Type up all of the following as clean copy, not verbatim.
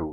2۔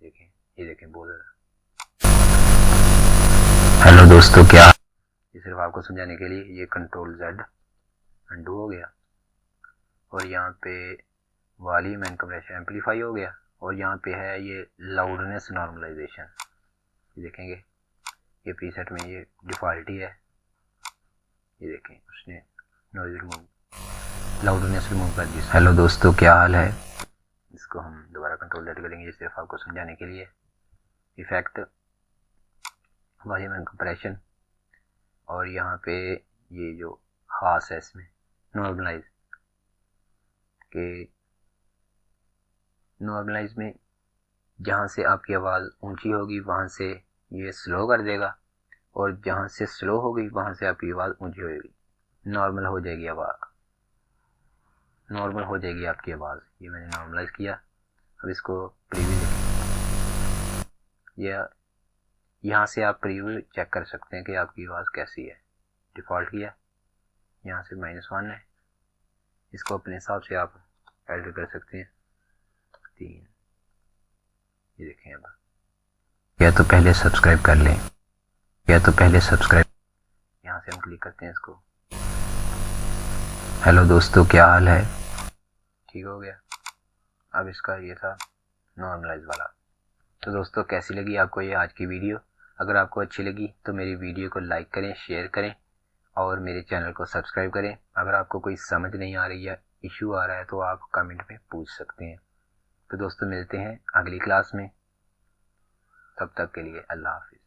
देखें, ये देखें बहुत ज़्यादा। हेलो दोस्तों, क्या ये सिर्फ आपको समझाने के लिए, ये कंट्रोल Z अंडू हो गया, और यहाँ पे वॉल्यूम एंड कंप्रेशन एम्पलीफाई हो गया, और यहाँ पे है ये लाउडनेस नॉर्मलाइजेशन। ये देखेंगे, ये प्रीसेट में ये डिफ़ॉल्ट ही है। ये देखें, उसने नॉइज़ रिमूव, लाउडनेस रिमूव कर दी। हेलो दोस्तों, क्या हाल है? इसको हम दोबारा कंट्रोल Z करेंगे, ये सिर्फ आपको समझाने के लिए। इफेक्ट, वॉल्यूम एंड कंप्रेशन, और यहाँ पे ये जो खास है इसमें नॉर्मलाइज के, नॉर्मलाइज में जहाँ से आपकी आवाज़ ऊंची होगी वहाँ से ये स्लो कर देगा, और जहाँ से स्लो होगी वहाँ से आपकी आवाज़ ऊंची होगी, नॉर्मल हो जाएगी आवाज़, नॉर्मल हो जाएगी आपकी आवाज़। ये मैंने नॉर्मलाइज किया। अब इसको प्रीव्यू देखें, या यहाँ से आप प्रीव्यू चेक कर सकते हैं कि आपकी आवाज़ कैसी है। डिफ़ॉल्ट किया, यहाँ से -1 है, इसको अपने हिसाब से आप एडिट कर सकते हैं। 3, ये देखें। अब या तो पहले सब्सक्राइब कर लें, या तो पहले सब्सक्राइब, यहाँ से हम क्लिक करते हैं इसको। हेलो दोस्तों, क्या हाल है? ठीक हो गया। अब इसका ये था नॉर्मलाइज वाला। तो दोस्तों, कैसी लगी आपको ये आज की वीडियो? अगर आपको अच्छी लगी तो मेरी वीडियो को लाइक करें, शेयर करें, और मेरे चैनल को सब्सक्राइब करें। अगर आपको कोई समझ नहीं आ रही है, इशू आ रहा है, तो आप कमेंट में पूछ सकते हैं। तो दोस्तों, मिलते हैं अगली क्लास में। तब तक के लिए अल्लाह हाफिज़।